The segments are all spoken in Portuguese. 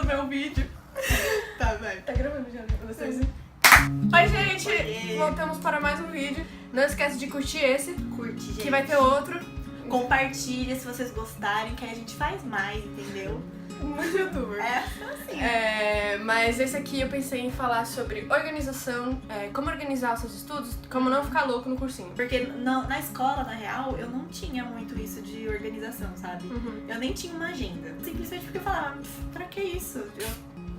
do meu vídeo. Tá, vai. Tá gravando já, né? Vocês. Oi, gente! Oi. Voltamos para mais um vídeo. Não esquece de curtir esse, Curte, gente. que vai ter outro. Compartilha se vocês gostarem, que aí a gente faz mais, entendeu? Muito youtuber. É assim. Mas esse aqui eu pensei em falar sobre organização, como organizar os seus estudos, como não ficar louco no cursinho. Porque na escola, na real, eu não tinha muito isso de organização, sabe? Uhum. Eu nem tinha uma agenda. Simplesmente porque eu falava, pra que isso?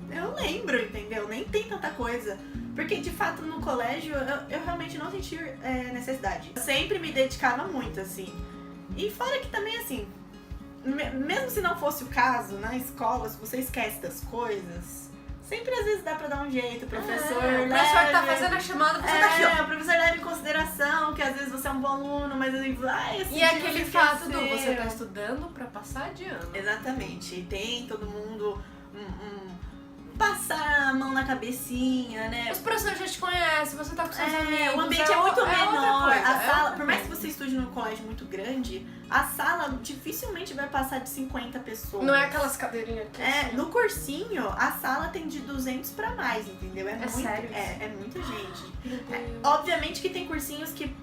Eu lembro, entendeu? Nem tem tanta coisa. Porque, de fato, no colégio, eu realmente não senti necessidade. Eu sempre me dedicava muito, assim. E fora que também, assim, mesmo se não fosse o caso, na escola, se você esquece das coisas, sempre às vezes dá pra dar um jeito, o professor O professor tá fazendo a chamada, você tá aqui, ó. o professor leva em consideração que às vezes você é um bom aluno, mas ele vai assim. E aquele fato do você tá estudando pra passar de ano. Exatamente. E tem todo mundo passar a mão na cabecinha, né? Os professores já te conhecem, você tá com seus amigos. O ambiente é muito outra menor. coisa, A sala, outra por mais que coisa. você estude num colégio muito grande, a sala dificilmente vai passar de 50 pessoas. Não é aquelas cadeirinhas aqui. assim. No cursinho, a sala tem de 200 pra mais, entendeu? É muito, sério? É muita gente. Meu Deus. Obviamente que tem cursinhos que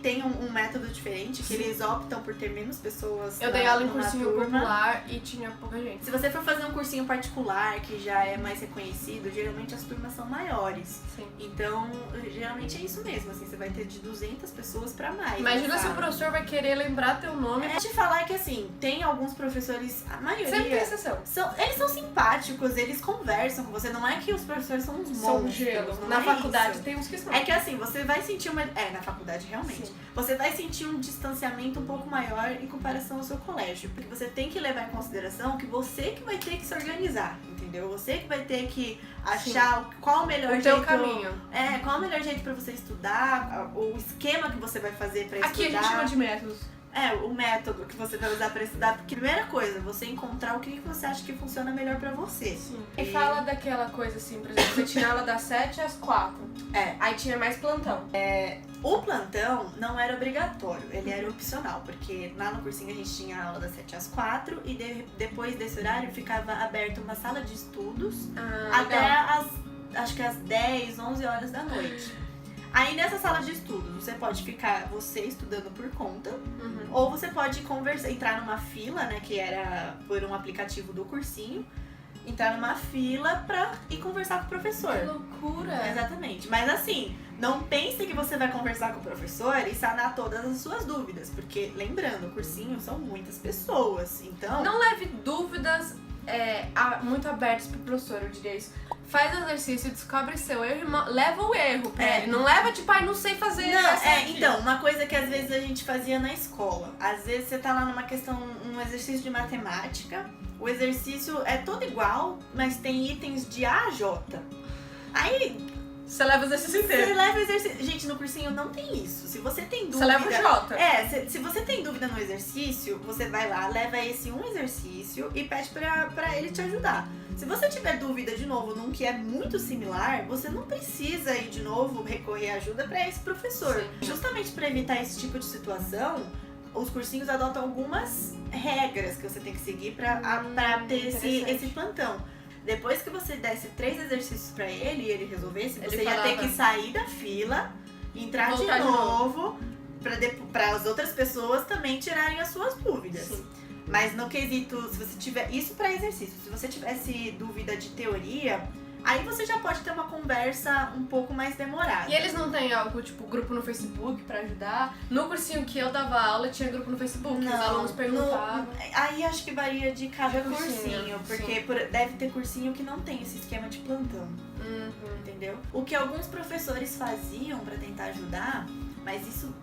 tem um método diferente, que eles optam por ter menos pessoas. Eu dei aula em numa cursinho turma. popular e tinha pouca gente. Se você for fazer um cursinho particular, que já é mais reconhecido, geralmente as turmas são maiores. Sim. Então, geralmente é isso mesmo, assim, você vai ter de 200 pessoas pra mais. Imagina na se o sala. professor vai querer lembrar teu nome. Te falar que, assim, tem alguns professores, a maioria... Sempre tem exceção. Eles são simpáticos, eles conversam com você, não é que os professores são uns São monstros. gelo. não Na é faculdade isso. tem uns que são. É que assim, você vai sentir uma... na faculdade, realmente. Sim. Você vai sentir um distanciamento um pouco maior em comparação ao seu colégio. Porque você tem que levar em consideração que você que vai ter que se organizar, entendeu? Você que vai ter que achar qual o melhor O jeito... teu caminho. Qual o melhor jeito pra você estudar, o esquema que você vai fazer pra Aqui a estudar. gente chama de métodos. O método que você vai usar pra estudar. Porque, primeira coisa, você encontrar o que você acha que funciona melhor pra você. Sim. E fala daquela coisa assim, por exemplo, você tinha aula das 7 às 4. Aí tinha mais plantão. O plantão não era obrigatório, ele era opcional, porque lá no cursinho a gente tinha aula das 7 às 4 e depois desse horário ficava aberta uma sala de estudos até acho que às 10, 11 horas da noite. Aí nessa sala de estudos você pode ficar você estudando por conta, ou você pode entrar numa fila, né, que era por um aplicativo do cursinho, entrar numa fila e conversar com o professor. Que loucura! Exatamente. Mas assim, não pense que você vai conversar com o professor e sanar todas as suas dúvidas. Porque, lembrando, o cursinho são muitas pessoas. Então. Não leve dúvidas muito abertas pro professor, eu diria isso. Faz o exercício, descobre seu erro e leva o erro pra ele. Não leva tipo, não sei fazer. Então, uma coisa que às vezes a gente fazia na escola. Às vezes você tá lá numa questão, um exercício de matemática. O exercício é todo igual, mas tem itens de A a J. Aí você leva o exercício inteiro. você leva o exercício. Gente, no cursinho não tem isso. Se você tem dúvida. Você leva o J. Se você tem dúvida no exercício, você vai lá, leva esse um exercício e pede pra ele te ajudar. Se você tiver dúvida de novo num que é muito similar, você não precisa ir de novo recorrer à ajuda pra esse professor. Sim. Justamente pra evitar esse tipo de situação, os cursinhos adotam algumas regras que você tem que seguir pra ter esse plantão. Depois que você desse 3 exercícios pra ele e ele resolvesse, você ia ter que sair da fila, entrar de novo, pra as outras pessoas também tirarem as suas dúvidas. Sim. Mas no quesito, se você tiver isso pra exercício, se você tivesse dúvida de teoria, aí você já pode ter uma conversa um pouco mais demorada. E eles não têm algo tipo grupo no Facebook pra ajudar? No cursinho que eu dava aula tinha grupo no Facebook, os alunos perguntavam. Aí acho que varia de cada Cursinho, cursinho, porque deve ter cursinho que não tem esse esquema de plantão, entendeu? O que alguns professores faziam pra tentar ajudar, mas isso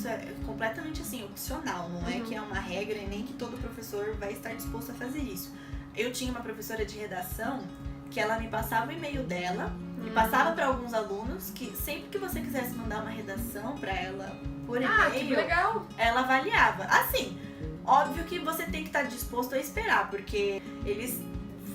é completamente assim, opcional, não é que é uma regra e nem que todo professor vai estar disposto a fazer isso. Eu tinha uma professora de redação que ela me passava o e-mail dela e passava para alguns alunos que sempre que você quisesse mandar uma redação para ela por Que e-mail, legal! ela avaliava. Assim, óbvio que você tem que estar disposto a esperar, porque eles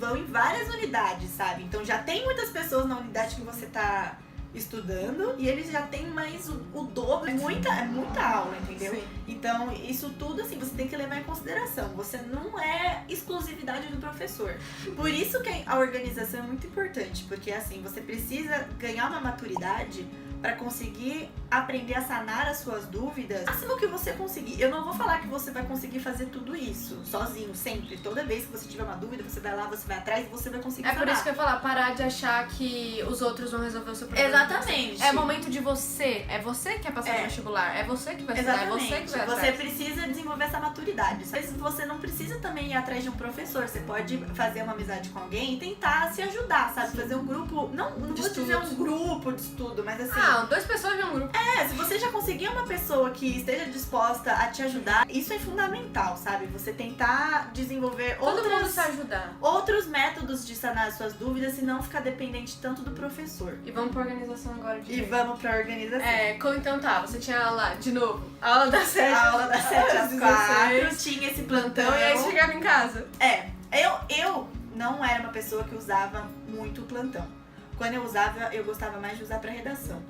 vão em várias unidades, sabe? Então já tem muitas pessoas na unidade que você tá estudando e eles já têm mais o dobro, é muita aula, entendeu? Sim. Então, isso tudo, assim, você tem que levar em consideração. Você não é exclusividade do professor. Por isso que a organização é muito importante, porque, assim, você precisa ganhar uma maturidade para conseguir aprender a sanar as suas dúvidas. Máximo que você conseguir. Eu não vou falar que você vai conseguir fazer tudo isso sozinho, sempre. Toda vez que você tiver uma dúvida, você vai lá, você vai atrás e você vai conseguir sanar. É por isso que eu ia falar, parar de achar que os outros vão resolver o seu problema. Exatamente. É momento de você. É você que quer passar no vestibular. É você que vai estudar. É você que vai atrás. Você precisa desenvolver essa maturidade. Mas você não precisa também ir atrás de um professor. Você pode fazer uma amizade com alguém e tentar se ajudar, sabe? Fazer um grupo. Não vou dizer um grupo de estudo, mas assim. 2 pessoas de um grupo. Se você já conseguir uma pessoa que esteja disposta a te ajudar, isso é fundamental, sabe? Você tentar desenvolver Todo mundo se ajudar. outros métodos de sanar as suas dúvidas e não ficar dependente tanto do professor. E vamos pra organização agora de Vamos pra organização. Então tá, você tinha aula, de novo, aula das 7 às 4, tinha esse plantão. E aí você chegava em casa. Eu não era uma pessoa que usava muito o plantão. Quando eu usava, eu gostava mais de usar pra redação.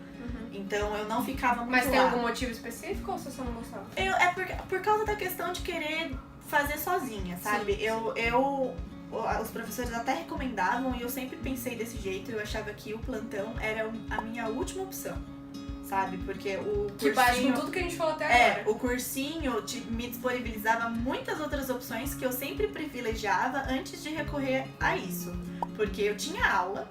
Então eu não ficava muito Mas tem lá. algum motivo específico ou você só não gostava? Por causa da questão de querer fazer sozinha, sabe? Os professores até recomendavam e eu sempre pensei desse jeito. Eu achava que o plantão era a minha última opção, sabe? Porque o cursinho... Que bate com tudo que a gente falou até agora. O cursinho me disponibilizava muitas outras opções que eu sempre privilegiava antes de recorrer a isso. Porque eu tinha aula,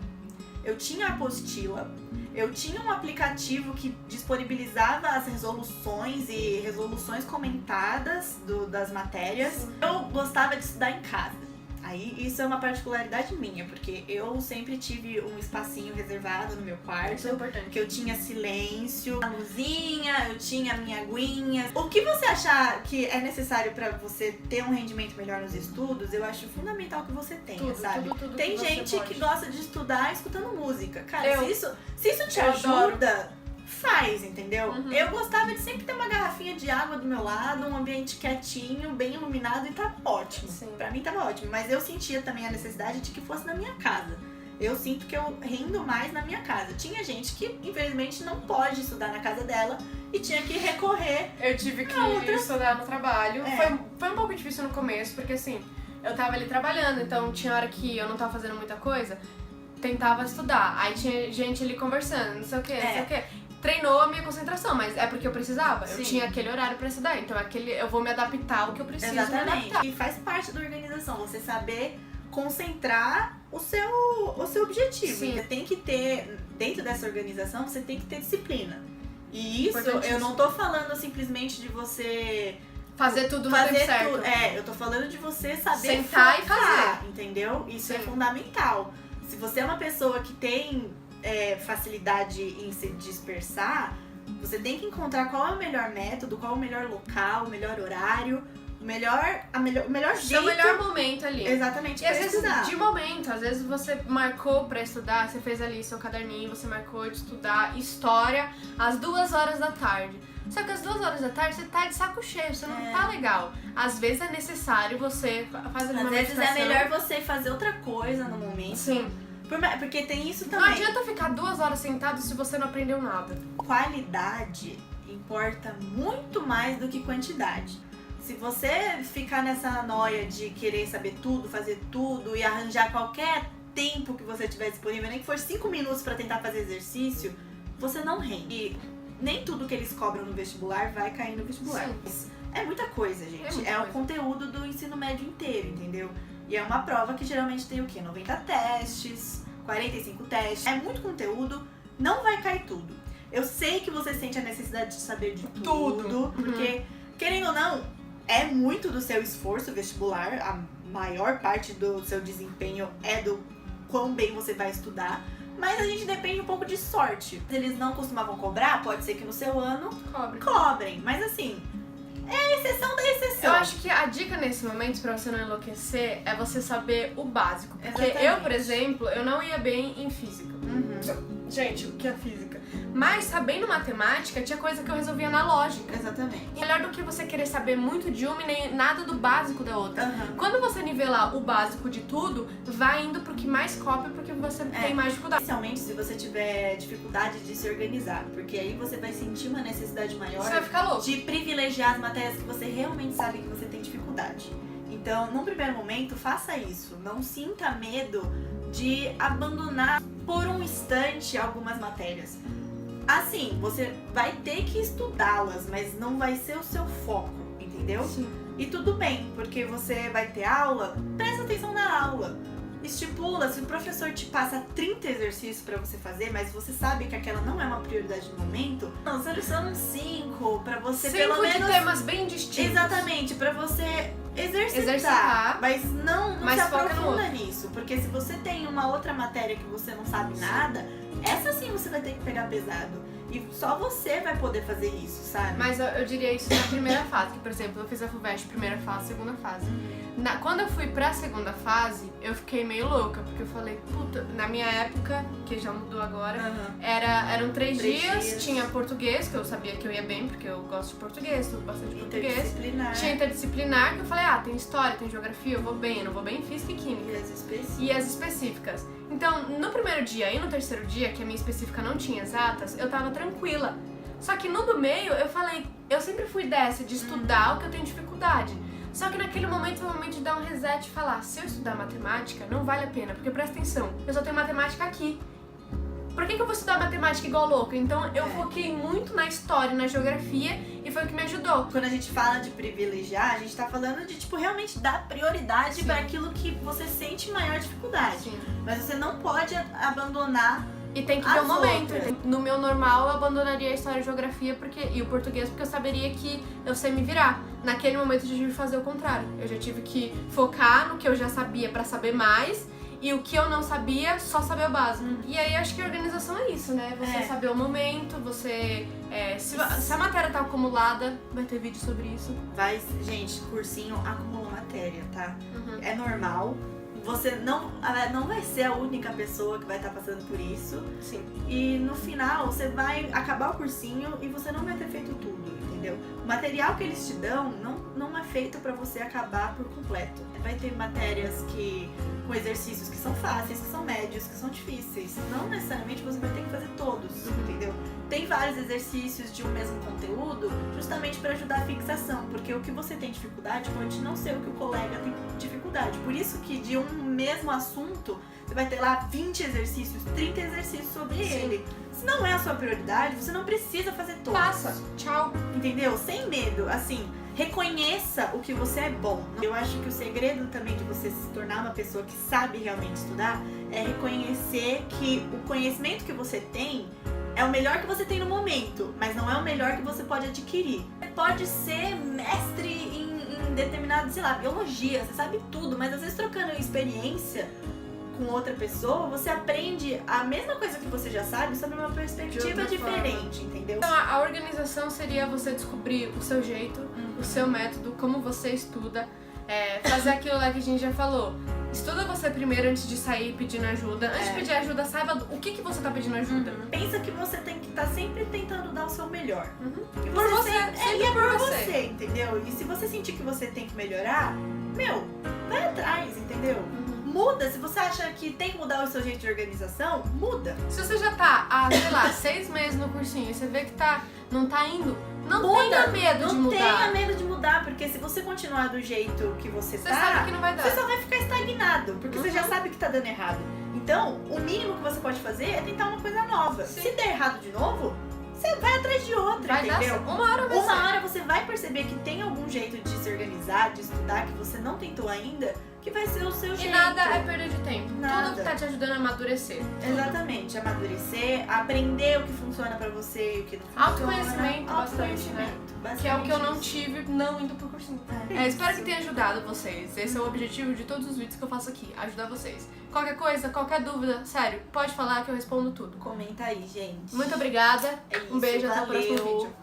eu tinha apostila, eu tinha um aplicativo que disponibilizava as resoluções e resoluções comentadas das matérias. Sim. Eu gostava de estudar em casa. Aí isso é uma particularidade minha, porque eu sempre tive um espacinho reservado no meu quarto. Isso é importante. Que eu tinha silêncio, a luzinha, eu tinha a minha aguinha. O que você achar que é necessário pra você ter um rendimento melhor nos estudos, eu acho fundamental que você tenha, sabe? Tudo tem que gente que gosta de estudar escutando música. Cara, se isso te Eu ajuda... Faz, entendeu? Eu gostava de sempre ter uma garrafinha de água do meu lado, um ambiente quietinho, bem iluminado e tá ótimo. Sim. Pra mim tava ótimo, mas eu sentia também a necessidade de que fosse na minha casa. Eu sinto que eu rendo mais na minha casa. Tinha gente que, infelizmente, não pode estudar na casa dela e tinha que recorrer. Eu tive que estudar no trabalho. Foi um pouco difícil no começo, porque assim, eu tava ali trabalhando, então tinha hora que eu não tava fazendo muita coisa, tentava estudar. Aí tinha gente ali conversando, não sei o que, não sei o que. Treinou a minha concentração, mas é porque eu precisava. Sim. Eu tinha aquele horário pra estudar, então eu vou me adaptar ao que eu preciso. Exatamente. Me adaptar. E faz parte da organização, você saber concentrar o seu objetivo. Sim. Você tem que ter, dentro dessa organização, você tem que ter disciplina. E isso, eu não tô falando simplesmente de você... Fazer tudo no tempo certo. Eu tô falando de você saber sentar focar, e fazer. Entendeu? Isso é Sim. fundamental. Se você é uma pessoa que tem facilidade em se dispersar, você tem que encontrar qual é o melhor método, qual é o melhor local, o melhor horário, o melhor jeito. Seu melhor momento ali. Exatamente. E às vezes de momento, às vezes você marcou pra estudar, você fez ali seu caderninho, você marcou de estudar história às 2h da tarde. Só que às 2h da tarde você tá de saco cheio, você não tá legal. Às vezes é necessário você fazer uma meditação. Às vezes é melhor você fazer outra coisa no momento. Sim. Porque tem isso também. Não adianta ficar 2 horas sentado se você não aprendeu nada. Qualidade importa muito mais do que quantidade. Se você ficar nessa noia de querer saber tudo, fazer tudo e arranjar qualquer tempo que você tiver disponível, nem que for 5 minutos para tentar fazer exercício, você não rende. E nem tudo que eles cobram no vestibular vai cair no vestibular. Sim. É muita coisa, gente. É o conteúdo do ensino médio inteiro, entendeu? E é uma prova que geralmente tem o quê? 90 testes, 45 testes. É muito conteúdo, não vai cair tudo. Eu sei que você sente a necessidade de saber de tudo. Porque, querendo ou não, é muito do seu esforço vestibular. A maior parte do seu desempenho é do quão bem você vai estudar. Mas a gente depende um pouco de sorte. Eles não costumavam cobrar, pode ser que no seu ano cobrem. Mas assim... é a exceção da exceção. Eu acho que a dica nesse momento, pra você não enlouquecer, é você saber o básico. Porque Exatamente. eu, por exemplo, eu não ia bem em física. gente, o que é física. Mas sabendo matemática, tinha coisa que eu resolvia na lógica. Exatamente. E melhor do que você querer saber muito de uma e nem nada do básico da outra. Quando você nivelar o básico de tudo, vai indo pro que mais copia, porque você tem mais dificuldade. Especialmente se você tiver dificuldade de se organizar, porque aí você vai sentir uma necessidade maior Você vai ficar louco. de privilegiar as matérias que você realmente sabe que você tem dificuldade. Então, num primeiro momento, faça isso. Não sinta medo de abandonar por um instante algumas matérias. Assim, você vai ter que estudá-las, mas não vai ser o seu foco, entendeu? Sim. E tudo bem, porque você vai ter aula, presta atenção na aula. Estipula, se o professor te passa 30 exercícios pra você fazer, mas você sabe que aquela não é uma prioridade no momento, não, seleciona uns 5 pra você pelo menos... 5 de temas bem distintos. Exatamente, pra você Exercitar. mas não Mas se foca no aprofunda outro. nisso, porque se você tem uma outra matéria que você não sabe nada, essa sim você vai ter que pegar pesado. E só você vai poder fazer isso, sabe? Mas eu diria isso na primeira fase, que por exemplo, eu fiz a FUVEST primeira fase, segunda fase. Quando eu fui pra segunda fase, eu fiquei meio louca, porque eu falei, puta, na minha época, que já mudou agora, eram 3 dias, tinha português, que eu sabia que eu ia bem, porque eu gosto de português, estudo bastante português. Interdisciplinar. Tinha interdisciplinar, que eu falei, tem história, tem geografia, eu vou bem, eu não vou bem em física e química. E as específicas. Então, no primeiro dia e no terceiro dia, que a minha específica não tinha exatas, eu tava tranquila. Só que no do meio, eu falei, eu sempre fui dessa, de estudar o que eu tenho dificuldade. Só que naquele momento foi o momento de dar um reset e falar, se eu estudar matemática, não vale a pena, porque presta atenção, eu só tenho matemática aqui. Por que eu vou estudar matemática igual louco? Então eu foquei muito na história, na geografia, e foi o que me ajudou. Quando a gente fala de privilegiar, a gente tá falando de, tipo, realmente dar prioridade para aquilo que você sente maior dificuldade. Sim. Mas você não pode abandonar. E tem que ter um momento. No meu normal, eu abandonaria a história e a geografia e o português, porque eu saberia que eu sei me virar. Naquele momento, eu tive que fazer o contrário. Eu já tive que focar no que eu já sabia pra saber mais, e o que eu não sabia, só saber o básico. E aí, acho que a organização é isso, né? Você saber o momento, você... se a matéria tá acumulada, vai ter vídeo sobre isso. Gente, cursinho acumula matéria, tá? É normal. Você não vai ser a única pessoa que vai estar passando por isso. Sim. E no final, você vai acabar o cursinho e você não vai ter feito tudo, entendeu? O material que eles te dão não é feito pra você acabar por completo. Vai ter matérias com exercícios que são fáceis, que são médios, que são difíceis. Não necessariamente você vai ter que fazer todos, entendeu? Tem vários exercícios de um mesmo conteúdo justamente para ajudar a fixação, porque o que você tem dificuldade pode não ser o que o colega tem dificuldade. Por isso que de um mesmo assunto, você vai ter lá 20 exercícios, 30 exercícios sobre ele. Se não é a sua prioridade, você não precisa fazer todos. Passa. Tchau. Entendeu? Sem medo, assim, reconheça o que você é bom. Eu acho que o segredo também de você se tornar uma pessoa que sabe realmente estudar é reconhecer que o conhecimento que você tem é o melhor que você tem no momento, mas não é o melhor que você pode adquirir. Você pode ser mestre em determinado, sei lá, biologia, você sabe tudo, mas às vezes trocando experiência com outra pessoa, você aprende a mesma coisa que você já sabe sobre uma perspectiva diferente, entendeu? Então, a organização seria você descobrir o seu jeito, o seu método, como você estuda, fazer aquilo lá que a gente já falou. Estuda você primeiro antes de sair pedindo ajuda. Antes de pedir ajuda, saiba o que você tá pedindo ajuda. Pensa que você tem que estar sempre tentando dar o seu melhor. E Por você, sempre é por você, entendeu? E se você sentir que você tem que melhorar, vai atrás, entendeu? Muda, se você acha que tem que mudar o seu jeito de organização, muda. Se você já tá há, sei lá, 6 meses no cursinho e você vê que não tá indo, não tenha medo de mudar. Não tenha medo de mudar, porque se você continuar do jeito que você tá, sabe que não vai dar. Você só vai ficar estagnado, porque você já sabe que tá dando errado. Então, o mínimo que você pode fazer é tentar uma coisa nova. Se der errado de novo, você vai atrás de outra, entendeu? Uma hora você vai perceber que tem algum jeito de se organizar, de estudar, que você não tentou ainda, que vai ser o seu jeito. E nada é perda de tempo. Nada. Tudo tá te ajudando a amadurecer. Exatamente, amadurecer, aprender o que funciona pra você e o que não funciona. Autoconhecimento bastante, né? Que é o que eu não tive não indo pro cursinho. Espero que tenha ajudado vocês. Esse é o objetivo de todos os vídeos que eu faço aqui, ajudar vocês. Qualquer coisa, qualquer dúvida, sério, pode falar que eu respondo tudo. Comenta aí, gente. Muito obrigada. É isso, Um beijo, até o próximo valeu. vídeo.